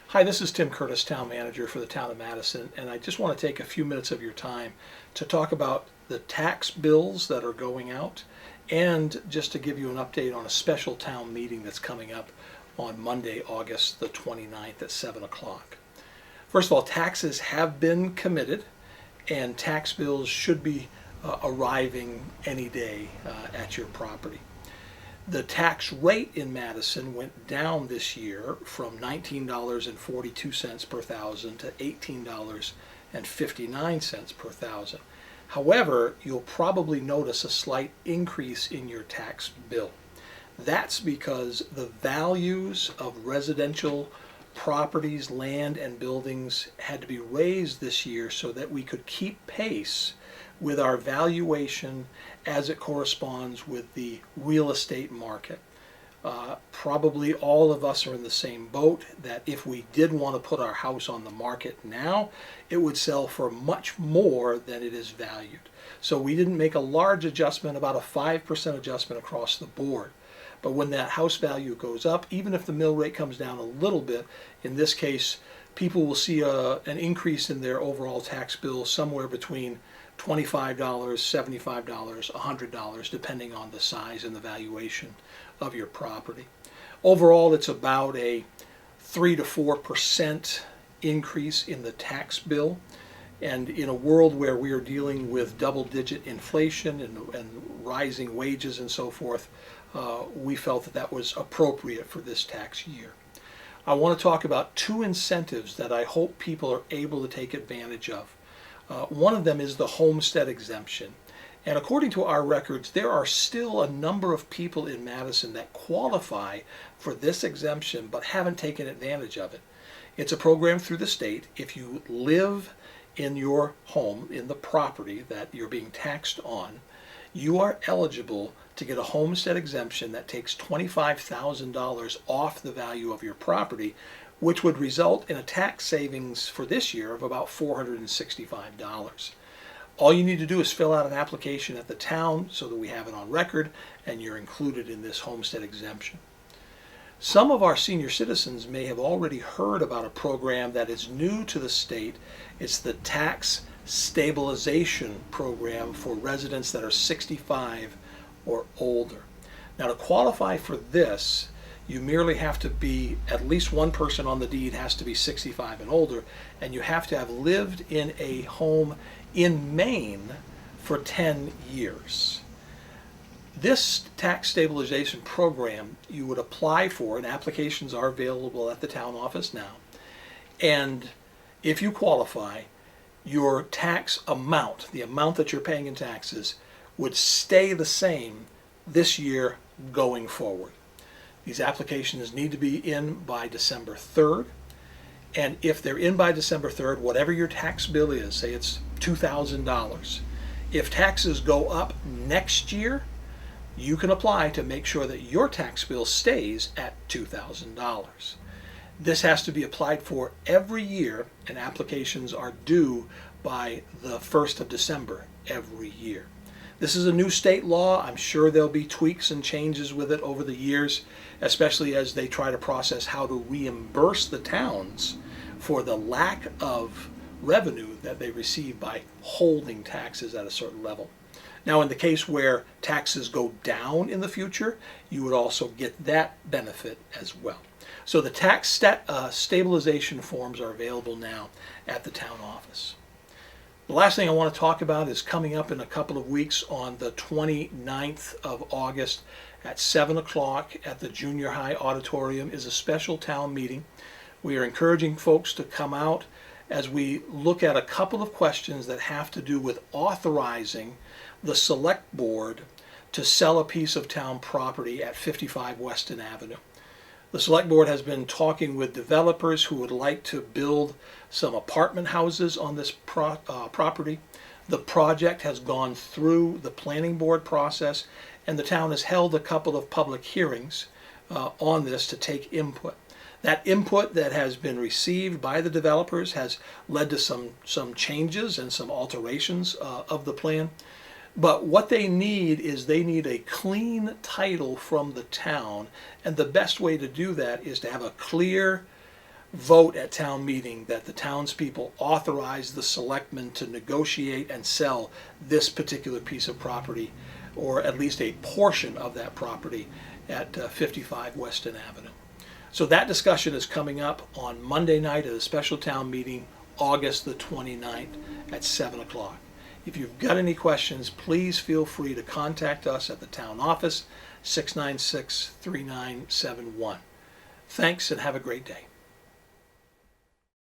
Hi, this is Tim Curtis, Town Manager for the Town of Madison, and I just want to take a few minutes of your time to talk about the tax bills that are going out and just to give you an update on a special town meeting that's coming up on Monday, August the 29th at 7 o'clock. First of all, taxes have been committed and tax bills should be arriving any day at your property. The tax rate in Madison went down this year from $19.42 per thousand to $18.59 per thousand. However, you'll probably notice a slight increase in your tax bill. That's because the values of residential properties, land, and buildings had to be raised this year so that we could keep pace with our valuation as it corresponds with the real estate market. Probably all of us are in the same boat that if we did want to put our house on the market now, it would sell for much more than it is valued. So we didn't make a large adjustment, about a 5% adjustment across the board. But when that house value goes up, even if the mill rate comes down a little bit, in this case, people will see an increase in their overall tax bill somewhere between $25, $75, $100, depending on the size and the valuation of your property. Overall, it's about a 3 to 4% increase in the tax bill. And in a world where we are dealing with double-digit inflation and rising wages and so forth, we felt that that was appropriate for this tax year. I want to talk about two incentives that I hope people are able to take advantage of. One of them is the Homestead Exemption. And according to our records, there are still a number of people in Madison that qualify for this exemption but haven't taken advantage of it. It's a program through the state. If you live in your home, in the property that you're being taxed on, you are eligible to get a homestead exemption that takes $25,000 off the value of your property, which would result in a tax savings for this year of about $465. All you need to do is fill out an application at the town so that we have it on record and you're included in this homestead exemption. Some of our senior citizens may have already heard about a program that is new to the state. It's the Tax Stabilization program for residents that are 65 or older. Now, to qualify for this, you merely have to be, at least one person on the deed has to be 65 and older, and you have to have lived in a home in Maine for 10 years. This tax stabilization program you would apply for, and applications are available at the town office now. And if you qualify, your tax amount, the amount that you're paying in taxes, would stay the same this year going forward. These applications need to be in by December 3rd. And if they're in by December 3rd, whatever your tax bill is, say it's $2,000, if taxes go up next year, you can apply to make sure that your tax bill stays at $2,000. This has to be applied for every year, and applications are due by the 1st of December every year. This is a new state law. I'm sure there'll be tweaks and changes with it over the years, especially as they try to process how to reimburse the towns for the lack of revenue that they receive by holding taxes at a certain level. Now, in the case where taxes go down in the future, you would also get that benefit as well. So the tax stabilization forms are available now at the town office. The last thing I want to talk about is coming up in a couple of weeks on the 29th of August at 7 o'clock at the junior high auditorium is a special town meeting. We are encouraging folks to come out as we look at a couple of questions that have to do with authorizing the select board to sell a piece of town property at 55 Weston Avenue. The select board has been talking with developers who would like to build some apartment houses on this property. The project has gone through the planning board process, and the town has held a couple of public hearings on this to take input. That input that has been received by the developers has led to some changes and some alterations of the plan. But what they need is they need a clean title from the town, and the best way to do that is to have a clear vote at town meeting that the townspeople authorize the selectmen to negotiate and sell this particular piece of property, or at least a portion of that property at 55 Weston Avenue. So that discussion is coming up on Monday night at a special town meeting, August the 29th at 7 o'clock. If you've got any questions, please feel free to contact us at the town office, 696-3971. Thanks and have a great day.